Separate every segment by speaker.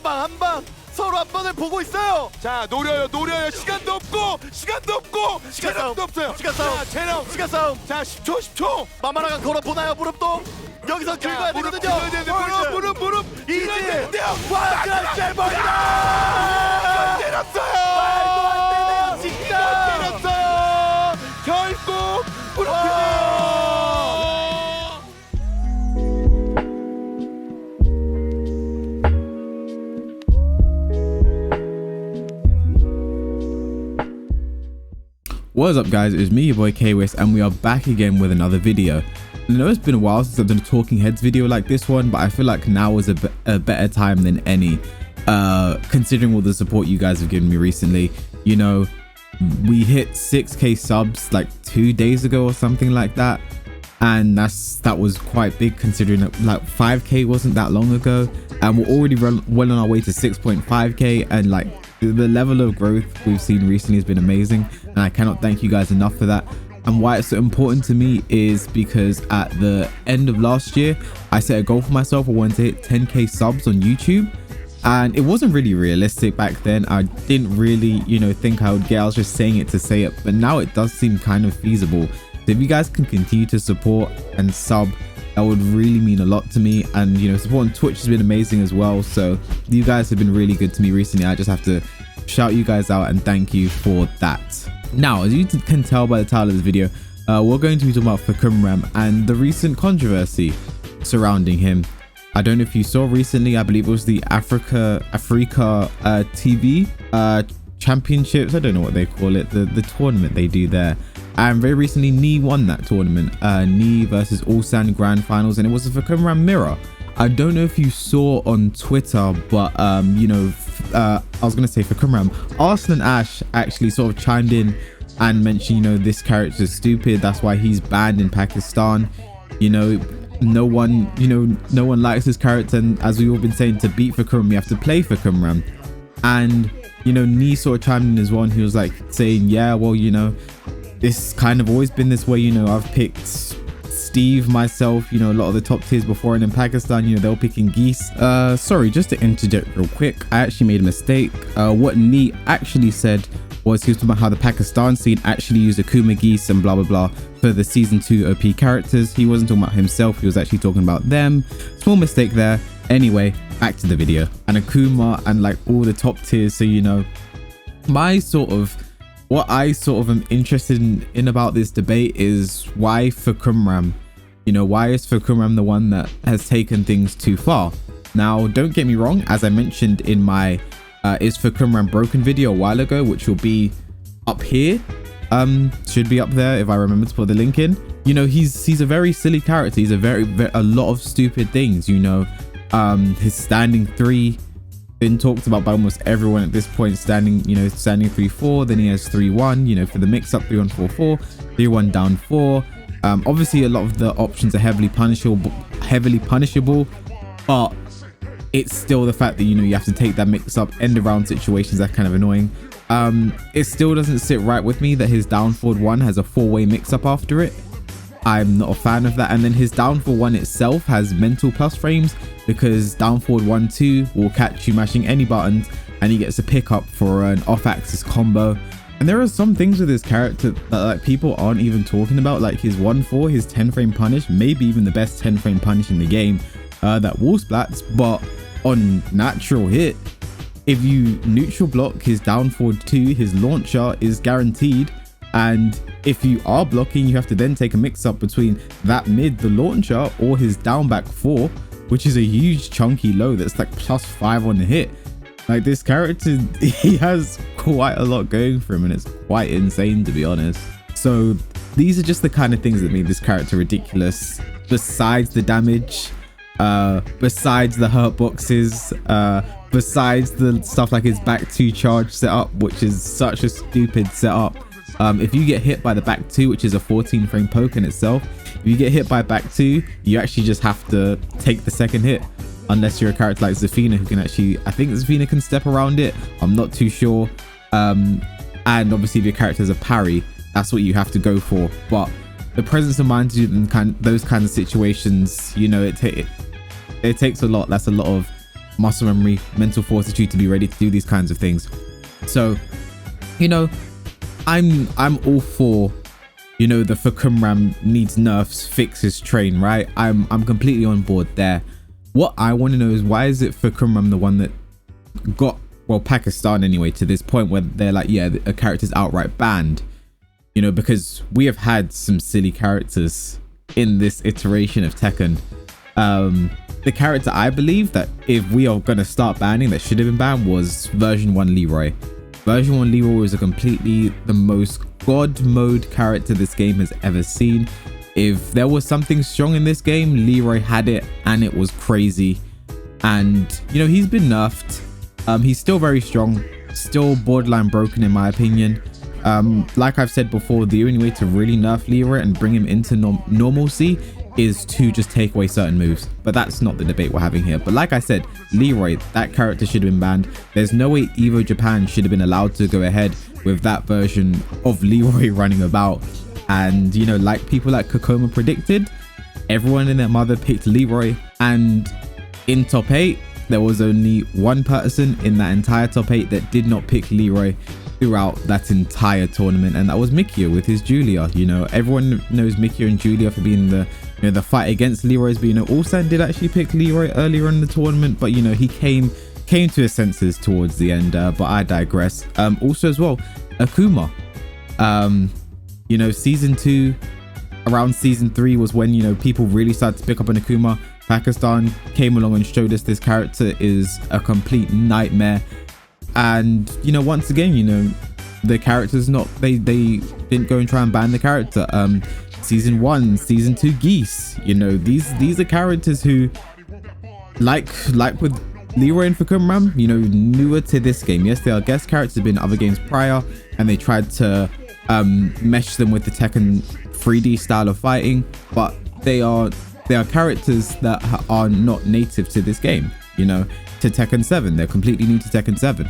Speaker 1: 한 방 서로 한 번을 보고 있어요.
Speaker 2: 자, 노려요. 시간도 없고 체력도 없어요.
Speaker 1: 시간 싸움.
Speaker 2: 자, 체력.
Speaker 1: 시간 싸움.
Speaker 2: 자, 10초.
Speaker 1: 마마라가 걸어보나요? 무릎도 여기서 긁어야 되거든요.
Speaker 2: 무릎.
Speaker 1: 이지.
Speaker 2: 와,
Speaker 1: 와, 그라시엘 머리다.
Speaker 2: 때렸어요.
Speaker 1: 말도 안 되네요, 진짜.
Speaker 2: 때렸어요. 결국 무릎이네요.
Speaker 3: What is up guys, it's me your boy KWS and we are back again with another video. I know it's been a while since I've done a talking heads video like this one, but I feel like now is a better time than any, considering all the support you guys have given me recently. You know, we hit 6k subs like 2 days ago or something like that, and that was quite big considering that, like 5k wasn't that long ago, and we're already well on our way to 6.5k, and like the level of growth we've seen recently has been amazing, and I cannot thank you guys enough for that. And why it's so important to me is because at the end of last year I set a goal for myself. I wanted to hit 10k subs on YouTube, and it wasn't really realistic back then. I didn't really, you know, think I would get. I was just saying it to say it, but now it does seem kind of feasible. So if you guys can continue to support and sub, that would really mean a lot to me. And you know, support on Twitch has been amazing as well, so you guys have been really good to me recently. I just have to shout you guys out and thank you for that. Now, as you can tell by the title of this video, we're going to be talking about Fahkumram and the recent controversy surrounding him. I don't know if you saw recently, I believe it was the Africa TV championships. I don't know what they call it, the tournament they do there. And very recently, Knee won that tournament, Knee versus Ulsan Grand Finals, and it was a Fahkumram mirror. I don't know if you saw on Twitter, but you know, I was gonna say Fahkumram, Arslan Ash actually sort of chimed in and mentioned, you know, this character is stupid, that's why he's banned in Pakistan. You know, no one likes this character, and as we've all been saying, to beat Fahkumram you have to play Fahkumram. And you know, Knee sort of chimed in as well, and he was like saying, yeah, well, you know, it's kind of always been this way. You know, I've picked Steve myself, you know, a lot of the top tiers before, and in Pakistan, you know, they were picking geese. Sorry, just to interject real quick, I actually made a mistake. What Knee actually said was he was talking about how the Pakistan scene actually used Akuma geese and blah blah blah for the season 2 OP characters. He wasn't talking about himself, he was actually talking about them. Small mistake there. Anyway, back to the video. And Akuma and like all the top tiers. So you know, what I sort of am interested in about this debate is why Fahkumram. You know, why is Fahkumram the one that has taken things too far? Now, don't get me wrong, as I mentioned in my Is Fahkumram Broken video a while ago, which will be up here, should be up there if I remember to put the link in. You know, he's a very silly character. He's a lot of stupid things, you know. His standing 3 been talked about by almost everyone at this point, standing 3-4, then he has 3-1, you know, for the mix-up 3-1-4-4, 3-1 down 4. Obviously a lot of the options are heavily punishable, but it's still the fact that, you know, you have to take that mix-up end around situations. That's kind of annoying. It still doesn't sit right with me that his down forward 1 has a 4-way mix-up after it. I'm not a fan of that. And then his down forward 1 itself has mental plus frames, because down forward 1-2 will catch you mashing any buttons, and he gets a pickup for an off-axis combo. And there are some things with his character that like people aren't even talking about, like his 1-4, his 10-frame punish, maybe even the best 10-frame punish in the game, that wall splats. But on natural hit, if you neutral block his down forward 2, his launcher is guaranteed. And if you are blocking, you have to then take a mix up between that mid, the launcher, or his down back 4, which is a huge chunky low that's like +5 on the hit. Like, this character, he has quite a lot going for him, and it's quite insane, to be honest. So these are just the kind of things that make this character ridiculous, besides the damage, besides the hurt boxes, besides the stuff like his back 2 charge setup, which is such a stupid setup. If you get hit by the back 2, which is a 14-frame poke in itself, if you get hit by back 2, you actually just have to take the second hit, unless you're a character like Zafina, who can actually, I think Zafina can step around it, I'm not too sure. And obviously if your character has a parry, that's what you have to go for. But the presence of mind to do those kinds of situations, you know, it takes a lot. That's a lot of muscle memory, mental fortitude to be ready to do these kinds of things. So, you know, I'm all for, you know, the Fahkumram needs nerfs, fix his train, right? I'm completely on board there. What I want to know is, why is it Fahkumram the one that got, well, Pakistan anyway, to this point where they're like, yeah, a character's outright banned? You know, because we have had some silly characters in this iteration of Tekken. The character I believe that if we are going to start banning that should have been banned was version 1 Leroy. Version 1 Leroy was the most god mode character this game has ever seen. If there was something strong in this game, Leroy had it, and it was crazy. And, you know, he's been nerfed. He's still very strong, still borderline broken in my opinion. Like I've said before, the only way to really nerf Leroy and bring him into normalcy is to just take away certain moves, but that's not the debate we're having here. But like I said, Leroy, that character should have been banned. There's no way Evo Japan should have been allowed to go ahead with that version of Leroy running about. And, you know, like people like Kokoma predicted, everyone and their mother picked Leroy, and in top 8 there was only one person in that entire top 8 that did not pick Leroy throughout that entire tournament, and that was Mikio with his Julia. You know, everyone knows Mikio and Julia for being the, you know, the fight against Leroy's, but you know, Ulsan did actually pick Leroy earlier in the tournament, but you know, he came to his senses towards the end. But I digress. Also as well, Akuma, you know, season 2, around season 3 was when, you know, people really started to pick up on Akuma. Pakistan came along and showed us this character is a complete nightmare. And, you know, once again, you know, the character's not, they didn't go and try and ban the character. Season 1, season 2 Geese, you know, these are characters who, like with Leroy and Fahkumram, you know, newer to this game. Yes, they are guest characters, been in other games prior, and they tried to mesh them with the Tekken 3D style of fighting, but they are characters that are not native to this game, you know, to Tekken 7. They're completely new to Tekken 7.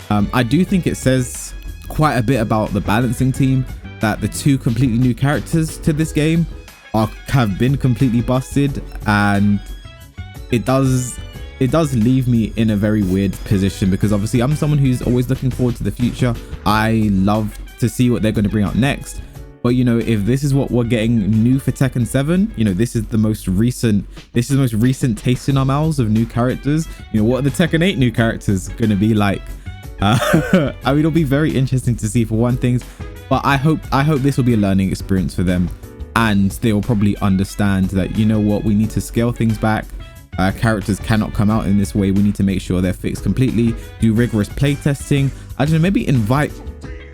Speaker 3: I do think it says quite a bit about the balancing team that the 2 completely new characters to this game have been completely busted, and it does leave me in a very weird position, because obviously I'm someone who's always looking forward to the future. I love to see what they're going to bring out next, but you know, if this is what we're getting new for Tekken 7, you know, this is the most recent taste in our mouths of new characters. You know, what are the Tekken 8 new characters going to be like? I mean, it'll be very interesting to see for one thing, but I hope this will be a learning experience for them, and they will probably understand that, you know what, we need to scale things back. Characters cannot come out in this way. We need to make sure they're fixed completely, do rigorous playtesting. I don't know, maybe invite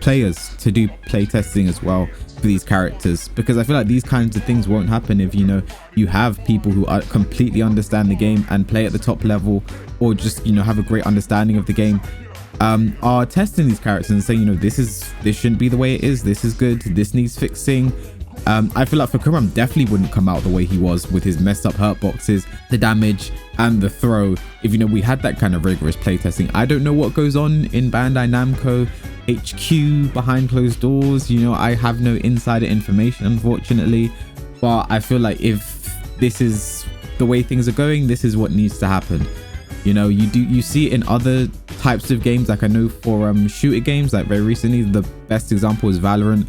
Speaker 3: players to do playtesting as well for these characters, because I feel like these kinds of things won't happen if, you know, you have people who completely understand the game and play at the top level, or just, you know, have a great understanding of the game, are testing these characters and saying, you know, this shouldn't be the way it is, this is good, this needs fixing. I feel like Fahkumram definitely wouldn't come out the way he was with his messed up hurt boxes, the damage and the throw, if, you know, we had that kind of rigorous playtesting. I don't know what goes on in Bandai Namco HQ behind closed doors, you know, I have no insider information unfortunately, but I feel like if this is the way things are going, this is what needs to happen. You know, you see it in other types of games, like I know for shooter games, like very recently, the best example is Valorant.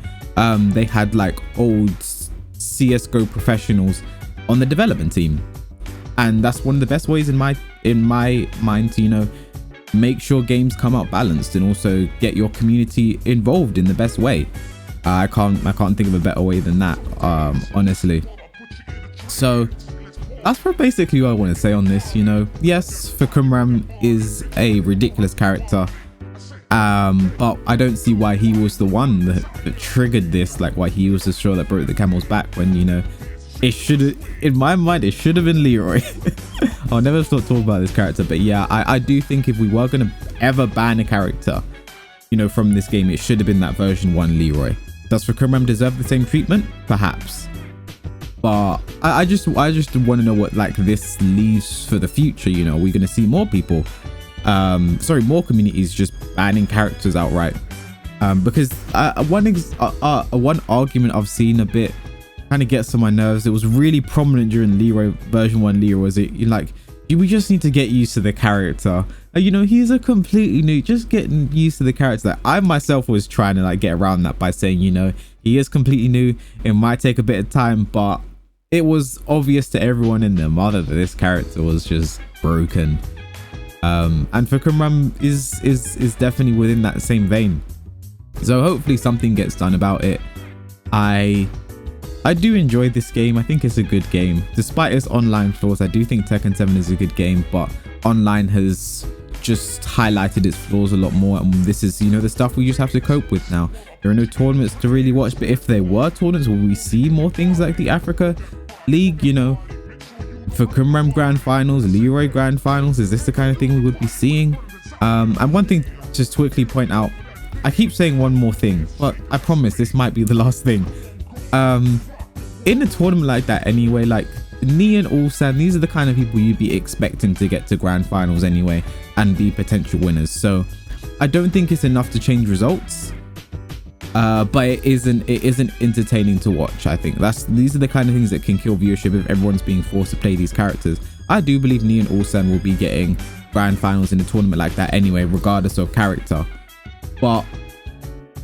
Speaker 3: They had like old CSGO professionals on the development team, and that's one of the best ways in my mind to, you know, make sure games come out balanced and also get your community involved in the best way. I can't think of a better way than that, honestly. So that's basically what I want to say on this. You know, yes, Fahkumram is a ridiculous character, but I don't see why he was the one that triggered this, like why he was the straw that broke the camel's back, when, you know, it should have, in my mind, it should have been Leroy. I'll never stop talking about this character, but yeah, I do think if we were going to ever ban a character, you know, from this game, it should have been that version 1 Leroy. Does Fahkumram deserve the same treatment? Perhaps. But I just want to know what like this leaves for the future. You know, we're going to see more people, more communities just banning characters outright, because one argument I've seen a bit kind of gets on my nerves. It was really prominent during Leroy version 1 Leroy, was it like we just need to get used to the character. You know, he's a completely new, just getting used to the character. That I myself was trying to like get around that by saying, you know, he is completely new. It might take a bit of time, but it was obvious to everyone in the mother that this character was just broken. And Fahkumram is definitely within that same vein. So hopefully something gets done about it. I do enjoy this game. I think it's a good game. Despite its online flaws, I do think Tekken 7 is a good game, but online has just highlighted its flaws a lot more. And this is, you know, the stuff we just have to cope with now. There are no tournaments to really watch, but if there were tournaments, will we see more things like the Africa League, you know, Fahkumram Grand Finals, Leroy Grand Finals? Is this the kind of thing we would be seeing? And one thing, just to quickly point out, I keep saying one more thing, but I promise this might be the last thing. In a tournament like that anyway, like Knee and Ulsan, these are the kind of people you'd be expecting to get to grand finals anyway and be potential winners. So I don't think it's enough to change results, but it isn't entertaining to watch. I think these are the kind of things that can kill viewership if everyone's being forced to play these characters. I do believe Knee and Ulsan will be getting grand finals in a tournament like that anyway, regardless of character. But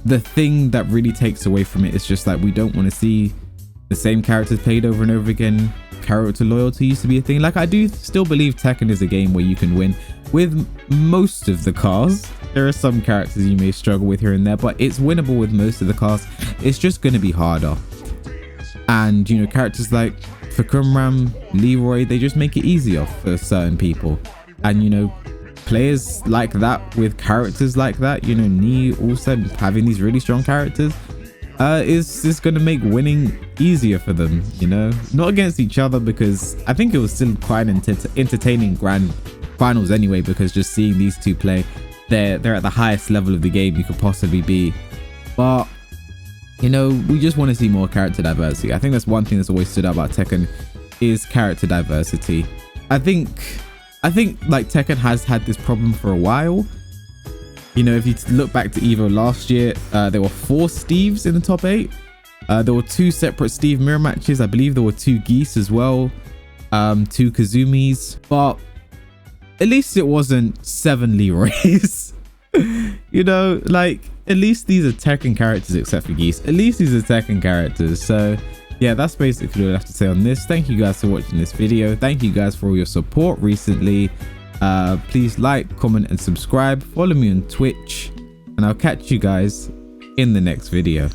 Speaker 3: the thing that really takes away from it is just like, we don't want to see the same characters played over and over again. Character loyalty used to be a thing. Like, I do still believe Tekken is a game where you can win with most of the cars. There are some characters you may struggle with here and there, but it's winnable with most of the cars. It's just going to be harder. And, you know, characters like Fahkumram, Leroy, they just make it easier for certain people. And, you know, players like that with characters like that, you know, Knee also having these really strong characters, is going to make winning easier for them, you know, not against each other, because I think it was still quite an entertaining grand finals anyway, because just seeing these two play, they're at the highest level of the game you could possibly be. But, you know, we just want to see more character diversity. I think that's one thing that's always stood out about Tekken, is character diversity. I think like Tekken has had this problem for a while. You know, if you look back to Evo last year, there were 4 Steves in the top 8. There were 2 separate Steve mirror matches. I believe there were 2 Geese as well, 2 Kazumis. But at least it wasn't 7 Leroys. You know, like, at least these are Tekken characters except for Geese. At least these are Tekken characters. So yeah, that's basically what I have to say on this. Thank you guys for watching this video. Thank you guys for all your support recently. Please like, comment and subscribe. Follow me on Twitch, and I'll catch you guys in the next video.